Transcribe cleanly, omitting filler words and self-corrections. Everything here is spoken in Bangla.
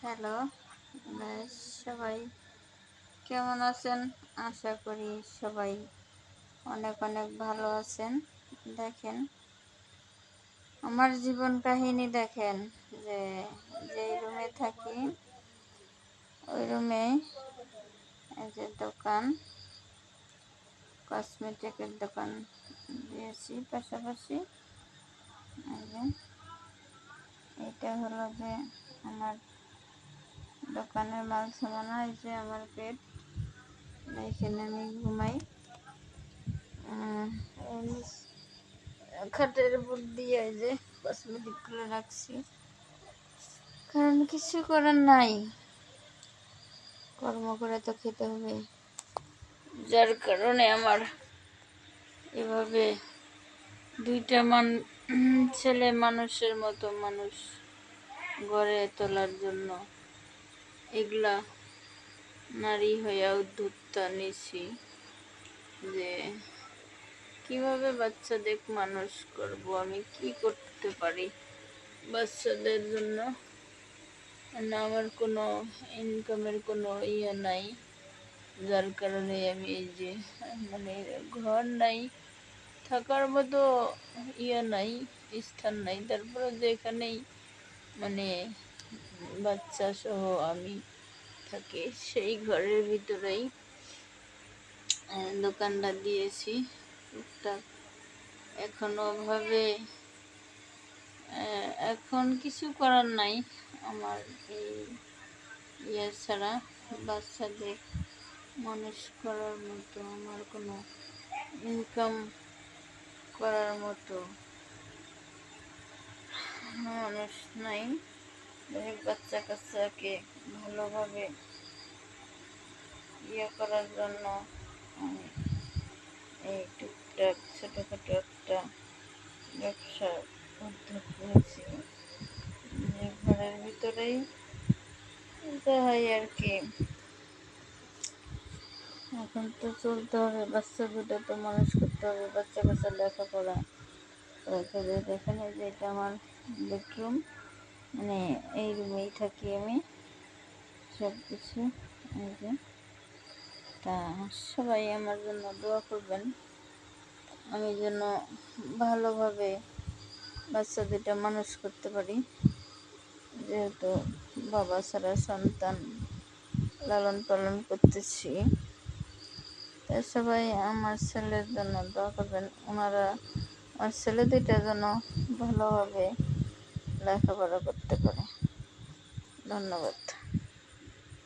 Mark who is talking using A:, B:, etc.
A: হ্যালো গাইস, সবাই কেমন আছেন? আশা করি সবাই অনেক অনেক ভালো আছেন। দেখেন আমার জীবন কাহিনী, দেখেন যে যেই রুমে থাকি ওই রুমে এই যে দোকান, কসমেটিকের দোকান দিয়েছি পাশাপাশি। এটা হলো যে আমার দোকানের মাল সামানা। এই যে আমার বেড, এখানে আমি ঘুমাই। খাটের উপর দিয়ে এই যে কসমেটিক গুলো রাখছি, কারণ কিছু করার নাই, কর্ম করে তো খেতে হবে। যার কারণে আমার এভাবে দুইটা ছেলে মানুষের মতো মানুষ গড়ে তোলার জন্য এগুলা নারী হইয়া উদ্যোক্তা নিছি যে কিভাবে বাচ্চাদের মানুষ করব, আমি কি করতে পারি বাচ্চাদের জন্য। আমার কোনো ইনকামের কোনো নাই, যার কারণে আমি এই যে মানে ঘর নাই, থাকার মতো নাই, স্থান নাই, তারপরে যে এখানেই মানে বাচ্চা সহ আমি থাকি, সেই ঘরের ভিতরেই দোকানটা দিয়েছি টুকটাক। এখনো ভাবে এখন কিছু করার নাই আমার এই ছাড়া। বাচ্চাদের মানুষ করার মতো আমার কোনো ইনকাম করার মতো মানুষ নাই। বাচ্চা কাচ্চাকে ভালোভাবে করার জন্য আমি এই টুকটাক ছোটোখাটো একটা ব্যবসার উদ্যোগ নিয়েছি, যে ঘরের ভিতরেই হয় আর কি। এখন তো চলতে হবে, বাচ্চা দুটো তো মানুষ করতে হবে, বাচ্চা কাচ্চা লেখাপড়া রেখে দিয়ে। দেখেন এই যে এটা আমার বেডরুম, মানে এই রুমেই থাকি আমি সব কিছু। এই যে তা সবাই আমার জন্য দোয়া করবেন, আমি যেন ভালোভাবে বাচ্চা দুটা মানুষ করতে পারি, যেহেতু বাবা ছাড়া সন্তান লালন পালন করতেছি। তাই সবাই আমার ছেলের জন্য দোয়া করবেন, ওনারা আমার ছেলে দুইটা যেন ভালোভাবে লেখাপড়া করতে পারে। ধন্যবাদ।